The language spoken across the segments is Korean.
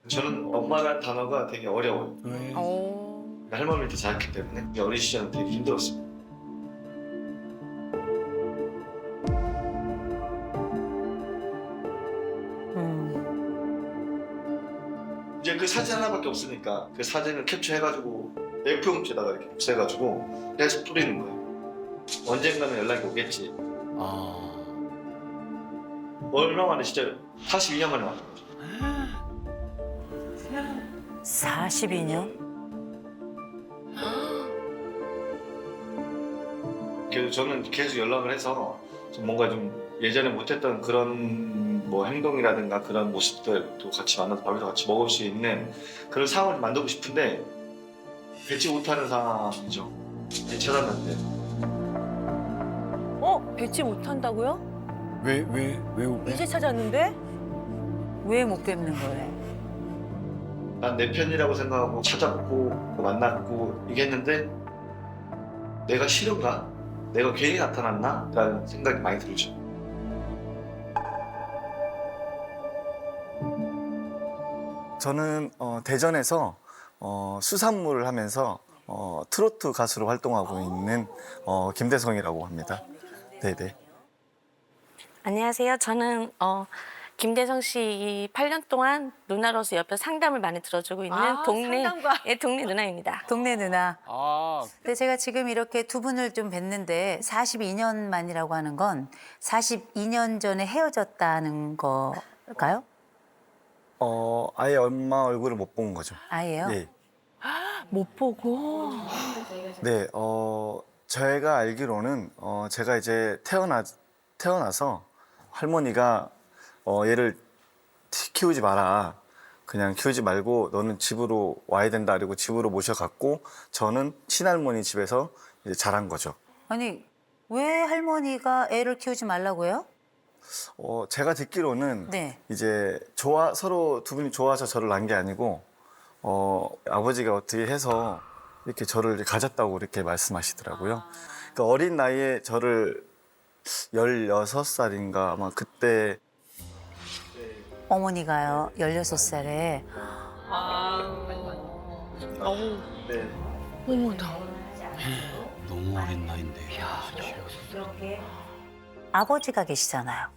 저는 엄마라는 단어가 되게 어려워요. 왜? 할머니 밑에 자랐기 때문에 어린 시절은 되게 힘들었어요. 이제 그 사진 하나밖에 없으니까 그 사진을 캡처해가지고 A4용지에다가 이렇게 붙여가지고 계속 뿌리는 거예요. 언젠가는 연락이 오겠지. 아. 얼마 만에 진짜 42년 만에 왔던 거죠. 42년? 그래서 저는 계속 연락을 해서 좀 뭔가 좀 예전에 못했던 그런 뭐 행동이라든가 그런 모습들도 같이 만나서 밥도 같이 먹을 수 있는 그런 상황을 만들고 싶은데 되지 못하는 상황이죠. 찾았는데 뵙지 못한다고요? 왜? 이제 찾았는데? 왜 못 뵙는 거예요? 난 내 편이라고 생각하고 찾았고 만났고 이게 했는데 내가 싫은가? 내가 괜히 나타났나? 라는 생각이 많이 들죠. 저는 대전에서 수산물을 하면서 트로트 가수로 활동하고 있는 김대성이라고 합니다. 네네. 안녕하세요. 저는 김대성 씨 8년 동안 누나로서 옆에 상담을 많이 들어주고 있는 동네 누나입니다. 동네 누나. 아, 근데 제가 지금 이렇게 두 분을 좀 뵀는데 42년 만이라고 하는 건 42년 전에 헤어졌다는 걸까요? 아예 엄마 얼굴을 못 본 거죠. 아예요? 예. 못 보고. 네, 제가 알기로는 제가 이제 태어나서 할머니가 얘를 키우지 마라. 그냥 키우지 말고 너는 집으로 와야 된다. 그리고 집으로 모셔갖고 저는 친할머니 집에서 이제 자란 거죠. 아니 왜 할머니가 애를 키우지 말라고요? 제가 듣기로는 네. 이제 서로 두 분이 좋아서 저를 낳은 게 아니고 아버지가 어떻게 해서 이렇게 저를 이렇게 가졌다고 이렇게 말씀하시더라고요. 그러니까 어린 나이에 저를 16살인가 아마 그때 어머니가요 16살에 네. 너무 어린 나이인데. 아버지가 계시잖아요.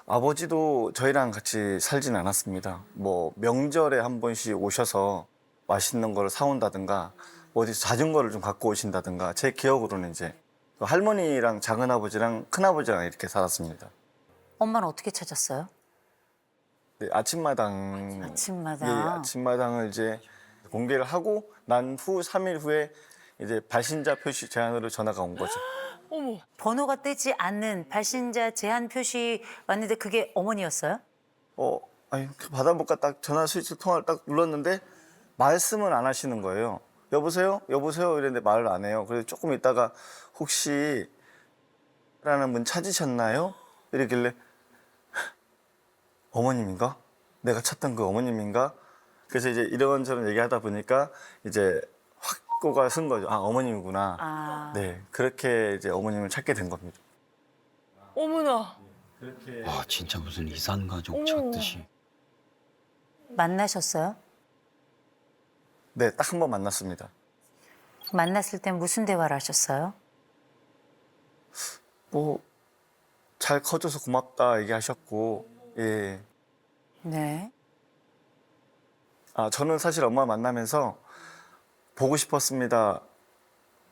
아버지도 저희랑 같이 살진 않았습니다. 뭐 명절에 한 번씩 오셔서 맛있는 걸 사온다든가 어디서 자전거를 좀 갖고 오신다든가 제 기억으로는 이제 할머니랑 작은아버지랑 큰아버지랑 이렇게 살았습니다. 엄마는 어떻게 찾았어요? 네, 아침마당. 아침마당. 예, 아침마당을 이제 공개를 하고 난 후 3일 후에 이제 발신자 표시 제안으로 전화가 온 거죠. 번호가 뜨지 않는 발신자 제한 표시 왔는데 그게 어머니였어요? 아니 받아볼까 딱 전화 스위치 통화를 딱 눌렀는데 말씀은 안 하시는 거예요. 여보세요? 여보세요? 이랬는데 말을 안 해요. 그래서 조금 있다가 혹시 라는 분 찾으셨나요? 이러길래 어머님인가? 내가 찾던 그 어머님인가? 그래서 이제 이런저런 얘기하다 보니까 이제 확고가 쓴 거죠. 아, 어머님이구나. 아. 네, 그렇게 이제 어머님을 찾게 된 겁니다. 어머나. 와, 진짜 무슨 이산 가족 찾듯이. 만나셨어요? 네, 딱 한 번 만났습니다. 만났을 땐 무슨 대화를 하셨어요? 뭐 잘 커져서 고맙다 얘기하셨고, 예. 네. 아, 저는 사실 엄마 만나면서 보고 싶었습니다.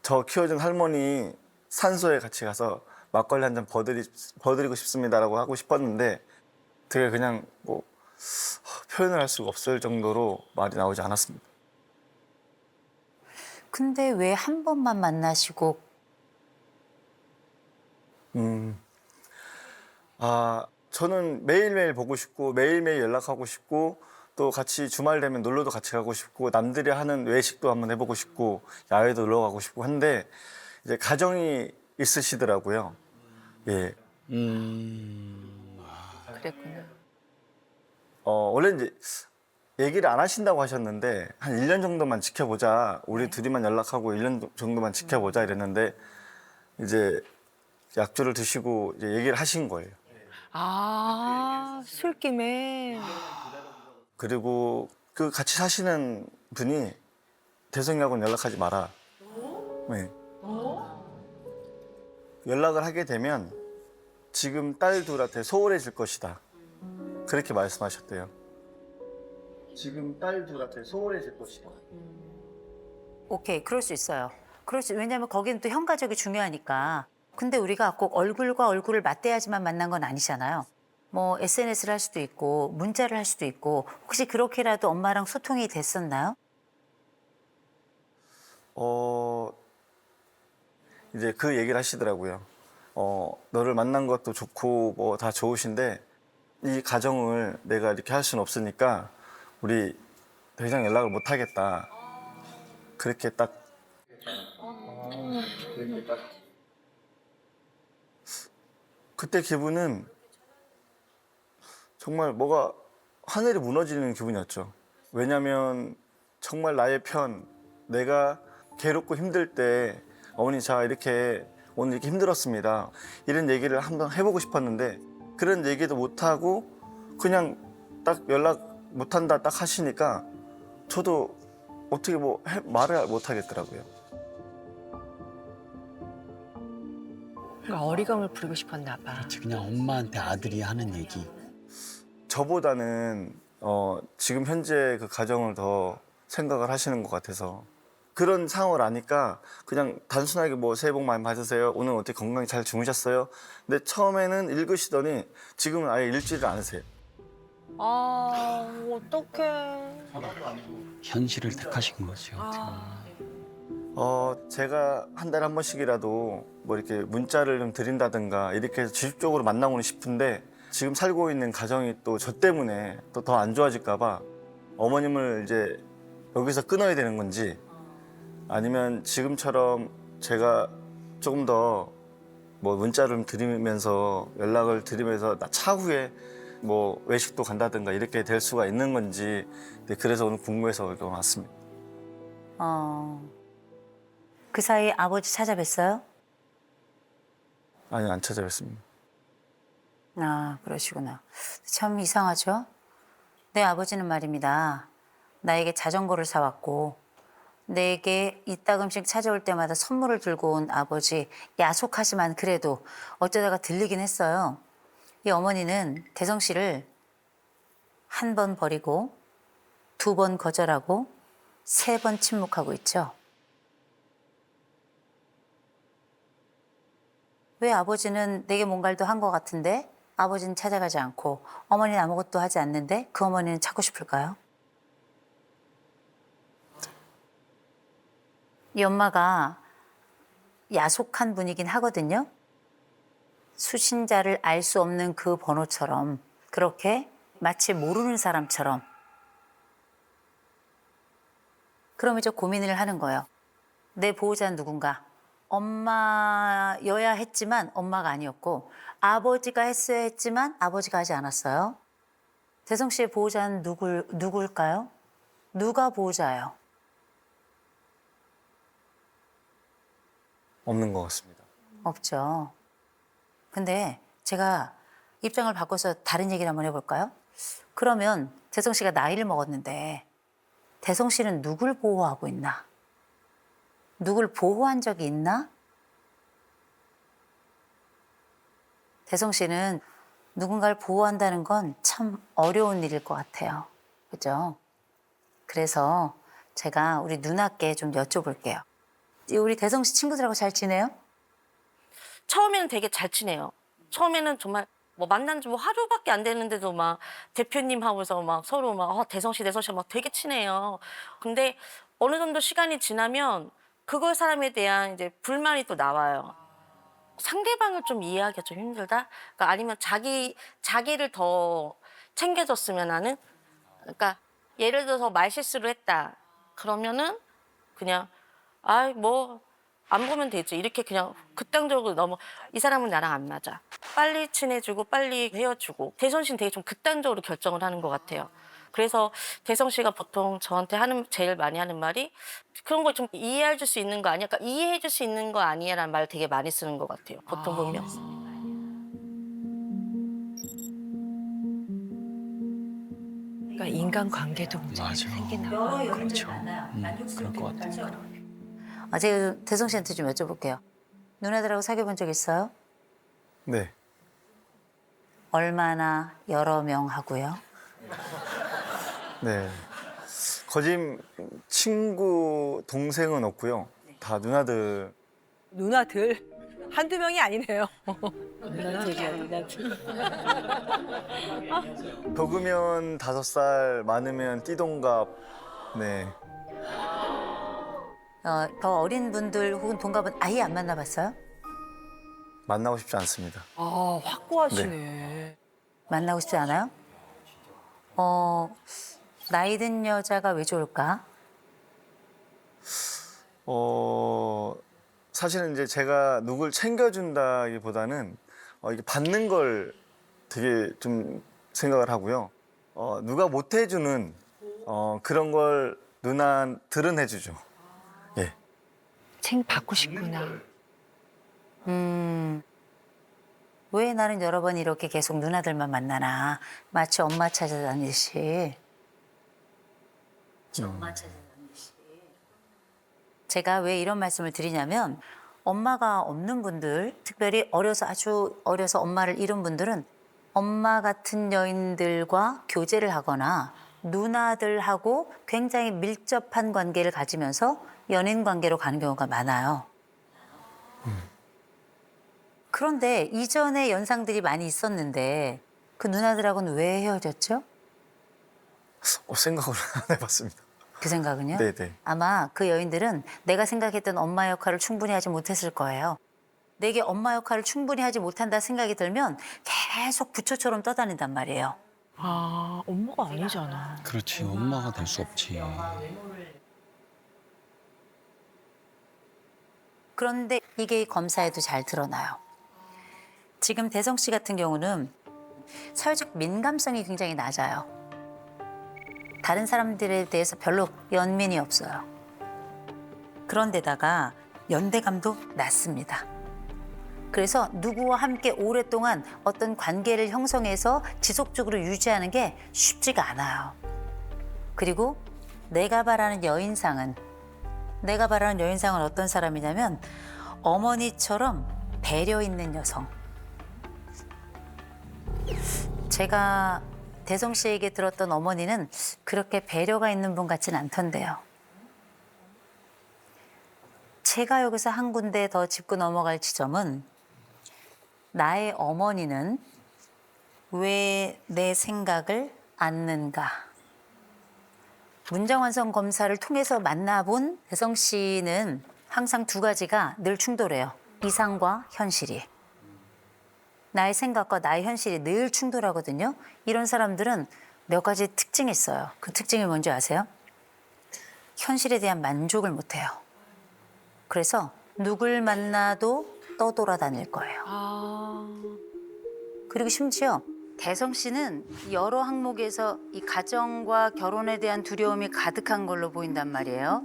저 키워준 할머니 산소에 같이 가서 막걸리 한 잔 버드리고 싶습니다라고 하고 싶었는데 되게 그냥 뭐 표현을 할 수가 없을 정도로 말이 나오지 않았습니다. 근데 왜 한 번만 만나시고 저는 매일매일 보고 싶고 매일매일 연락하고 싶고 또 같이 주말 되면 놀러도 같이 가고 싶고 남들이 하는 외식도 한번 해보고 싶고 야외도 놀러 가고 싶고 한데 이제 가정이 있으시더라고요. 예. 그랬구나. 원래 이제 얘기를 안 하신다고 하셨는데 한 1년 정도만 지켜보자. 우리 둘이만 연락하고 1년 정도만 지켜보자 이랬는데 이제 약주를 드시고 이제 얘기를 하신 거예요. 술김에. 그리고 그 같이 사시는 분이 대성이하고는 연락하지 마라. 네. 연락을 하게 되면 지금 딸 둘한테 소홀해질 것이다. 그렇게 말씀하셨대요. 지금 딸 둘한테 소홀해질 것이다. 오케이, 그럴 수 있어요. 왜냐하면 거기는 또 형가족이 중요하니까. 근데 우리가 꼭 얼굴과 얼굴을 맞대야지만 만난 건 아니잖아요. 뭐 SNS를 할 수도 있고 문자를 할 수도 있고 혹시 그렇게라도 엄마랑 소통이 됐었나요? 이제 그 얘기를 하시더라고요. 너를 만난 것도 좋고 뭐 다 좋으신데 이 가정을 내가 이렇게 할 수는 없으니까 우리 더 이상 연락을 못 하겠다. 그렇게 딱. 그때 기분은 정말 뭐가 하늘이 무너지는 기분이었죠. 왜냐면 정말 나의 편, 내가 괴롭고 힘들 때 어머니 자 이렇게 오늘 이렇게 힘들었습니다. 이런 얘기를 한번 해보고 싶었는데 그런 얘기도 못하고 그냥 딱 연락 못한다 딱 하시니까 저도 어떻게 뭐 말을 못 하겠더라고요. 그러니까 어리광을 부리고 싶었나 봐. 그렇지, 그냥 엄마한테 아들이 하는 얘기. 저보다는 지금 현재 그 가정을 더 생각을 하시는 것 같아서 그런 상황을 아니까 그냥 단순하게 뭐 새해 복 많이 받으세요. 오늘 어떻게 건강히 잘 주무셨어요? 근데 처음에는 읽으시더니 지금은 아예 읽지를 않으세요. 아, 어떡해. 현실을 택하신 거죠. 제가 한 달에 한 번씩이라도 뭐 이렇게 문자를 좀 드린다든가 이렇게 해서 직접적으로 만나고는 싶은데 지금 살고 있는 가정이 또 저 때문에 또 더 안 좋아질까 봐 어머님을 이제 여기서 끊어야 되는 건지 아니면 지금처럼 제가 조금 더 뭐 문자를 드리면서 연락을 드리면서 나 차후에 뭐 외식도 간다든가 이렇게 될 수가 있는 건지 그래서 오늘 궁금해서 이렇게 왔습니다. 그 사이 아버지 찾아뵀어요? 아니 안 찾아뵙습니다. 아, 그러시구나. 참 이상하죠? 내 아버지는 말입니다. 나에게 자전거를 사왔고 내게 이따금씩 찾아올 때마다 선물을 들고 온 아버지, 야속하지만 그래도 어쩌다가 들리긴 했어요. 이 어머니는 대성 씨를 한 번 버리고 2번 거절하고 3번 침묵하고 있죠. 왜 아버지는 내게 뭔가를 더 한 것 같은데 아버지는 찾아가지 않고 어머니는 아무것도 하지 않는데 그 어머니는 찾고 싶을까요? 이 엄마가 야속한 분이긴 하거든요. 수신자를 알 수 없는 그 번호처럼 그렇게 마치 모르는 사람처럼 그럼 이제 고민을 하는 거예요. 내 보호자는 누군가? 엄마여야 했지만 엄마가 아니었고 아버지가 했어야 했지만 아버지가 하지 않았어요. 대성 씨의 보호자는 누굴까요? 누가 보호자예요? 없는 것 같습니다. 없죠. 근데 제가 입장을 바꿔서 다른 얘기를 한번 해볼까요? 그러면 대성 씨가 나이를 먹었는데 대성 씨는 누굴 보호하고 있나? 누굴 보호한 적이 있나? 대성 씨는 누군가를 보호한다는 건 참 어려운 일일 것 같아요. 그죠? 그래서 제가 우리 누나께 좀 여쭤볼게요. 우리 대성 씨 친구들하고 잘 지내요? 처음에는 되게 잘 지내요. 처음에는 정말 뭐 만난 지 뭐 하루밖에 안 됐는데도 막 대표님 하고서 막 서로 막 대성 씨 막 되게 친해요. 근데 어느 정도 시간이 지나면 그걸 사람에 대한 이제 불만이 또 나와요. 상대방을 좀 이해하기가 좀 힘들다. 그러니까 아니면 자기를 더 챙겨줬으면 하는. 그러니까 예를 들어서 말실수를 했다. 그러면은 그냥 뭐 안 보면 되지. 이렇게 그냥 극단적으로 너무 이 사람은 나랑 안 맞아. 빨리 친해지고 빨리 헤어지고. 대성 씨는 되게 좀 극단적으로 결정을 하는 것 같아요. 그래서 대성 씨가 보통 저한테 제일 많이 하는 말이 그런 걸 좀 이해해 줄 수 있는 거 아니야? 그러니까 이해해 줄 수 있는 거 아니야? 라는 말을 되게 많이 쓰는 것 같아요. 보통 보면. 그러니까 인간관계도 문제가 맞아. 생기나 여러 봐. 요인들이 그렇죠. 많아요. 그럴 것 같아요. 제가 대성 씨한테 좀 여쭤볼게요. 누나들하고 사귀어본 적 있어요? 네. 얼마나 여러 명 하고요? 네. 거짓 친구 동생은 없고요. 다 누나들. 누나들 한두 명이 아니네요. 누나들이야 누나들. 적으면 5살, 많으면 띠동갑. 네. 더 어린 분들 혹은 동갑은 아예 안 만나봤어요? 만나고 싶지 않습니다. 아 확고하시네. 만나고 싶지 않아요? 나이 든 여자가 왜 좋을까? 사실은 이제 제가 누굴 챙겨준다기보다는 이게 받는 걸 되게 좀 생각을 하고요. 누가 못 해주는 그런 걸 누나들은 해주죠. 예. 챙 받고 싶구나. 왜 나는 여러 번 이렇게 계속 누나들만 만나나? 마치 엄마 찾아다니듯이. 엄마 찾아다니듯이. 제가 왜 이런 말씀을 드리냐면 엄마가 없는 분들, 특별히 아주 어려서 엄마를 잃은 분들은 엄마 같은 여인들과 교제를 하거나 누나들하고 굉장히 밀접한 관계를 가지면서 연인 관계로 가는 경우가 많아요. 그런데 이전에 연상들이 많이 있었는데 그 누나들하고는 왜 헤어졌죠? 생각을 안 해봤습니다. 그 생각은요? 네네. 아마 그 여인들은 내가 생각했던 엄마 역할을 충분히 하지 못했을 거예요. 내게 엄마 역할을 충분히 하지 못한다 생각이 들면 계속 부처처럼 떠다닌단 말이에요. 아 엄마가 아니잖아. 그렇지. 엄마가 될 수 없지. 그런데 이게 검사에도 잘 드러나요. 지금 대성 씨 같은 경우는 사회적 민감성이 굉장히 낮아요. 다른 사람들에 대해서 별로 연민이 없어요. 그런데다가 연대감도 낮습니다. 그래서 누구와 함께 오랫동안 어떤 관계를 형성해서 지속적으로 유지하는 게 쉽지가 않아요. 그리고 내가 바라는 여인상은 어떤 사람이냐면 어머니처럼 배려 있는 여성. 제가 대성 씨에게 들었던 어머니는 그렇게 배려가 있는 분 같진 않던데요. 제가 여기서 한 군데 더 짚고 넘어갈 지점은 나의 어머니는 왜 내 생각을 않는가? 문장완성 검사를 통해서 만나본 대성 씨는 항상 두 가지가 늘 충돌해요. 이상과 현실이. 나의 생각과 나의 현실이 늘 충돌하거든요. 이런 사람들은 몇 가지 특징이 있어요. 그 특징이 뭔지 아세요? 현실에 대한 만족을 못해요. 그래서 누굴 만나도 떠돌아다닐 거예요. 그리고 심지어 대성 씨는 여러 항목에서 이 가정과 결혼에 대한 두려움이 가득한 걸로 보인단 말이에요.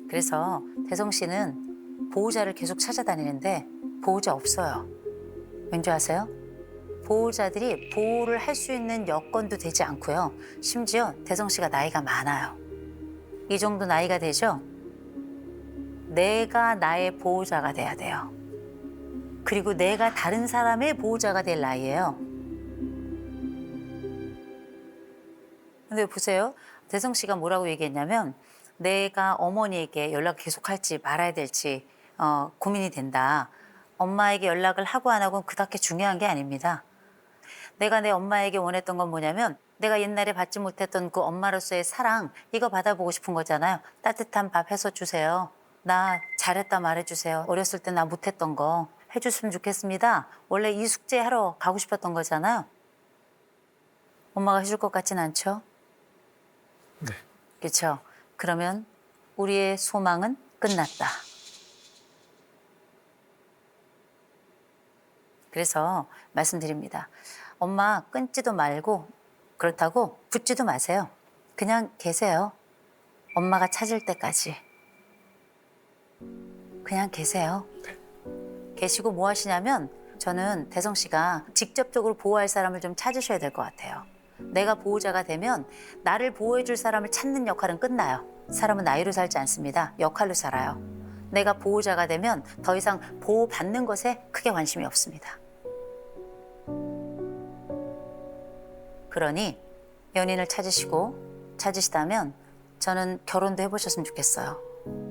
그래서 대성 씨는 보호자를 계속 찾아다니는데 보호자 없어요. 왠지 아세요? 보호자들이 보호를 할 수 있는 여건도 되지 않고요. 심지어 대성 씨가 나이가 많아요. 이 정도 나이가 되죠? 내가 나의 보호자가 돼야 돼요. 그리고 내가 다른 사람의 보호자가 될 나이예요. 근데 보세요. 대성 씨가 뭐라고 얘기했냐면 내가 어머니에게 연락을 계속할지 말아야 될지 고민이 된다. 엄마에게 연락을 하고 안 하고는 그닥 중요한 게 아닙니다. 내가 내 엄마에게 원했던 건 뭐냐면 내가 옛날에 받지 못했던 그 엄마로서의 사랑 이거 받아보고 싶은 거잖아요. 따뜻한 밥 해서 주세요. 나 잘했다 말해주세요. 어렸을 때 나 못했던 거 해줬으면 좋겠습니다. 원래 이 숙제 하러 가고 싶었던 거잖아요. 엄마가 해줄 것 같진 않죠? 네. 그렇죠? 그러면 우리의 소망은 끝났다. 그래서 말씀드립니다. 엄마 끊지도 말고 그렇다고 붙지도 마세요. 그냥 계세요. 엄마가 찾을 때까지. 그냥 계세요. 계시고 뭐 하시냐면 저는 대성 씨가 직접적으로 보호할 사람을 좀 찾으셔야 될 것 같아요. 내가 보호자가 되면 나를 보호해줄 사람을 찾는 역할은 끝나요. 사람은 나이로 살지 않습니다. 역할로 살아요. 내가 보호자가 되면 더 이상 보호받는 것에 크게 관심이 없습니다. 그러니 연인을 찾으시다면 저는 결혼도 해보셨으면 좋겠어요.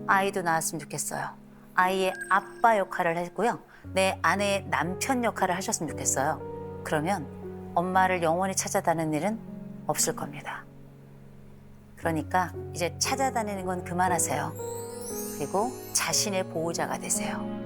아이도 낳았으면 좋겠어요. 아이의 아빠 역할을 했고요. 내 아내의 남편 역할을 하셨으면 좋겠어요. 그러면 엄마를 영원히 찾아다니는 일은 없을 겁니다. 그러니까 이제 찾아다니는 건 그만하세요. 그리고 자신의 보호자가 되세요.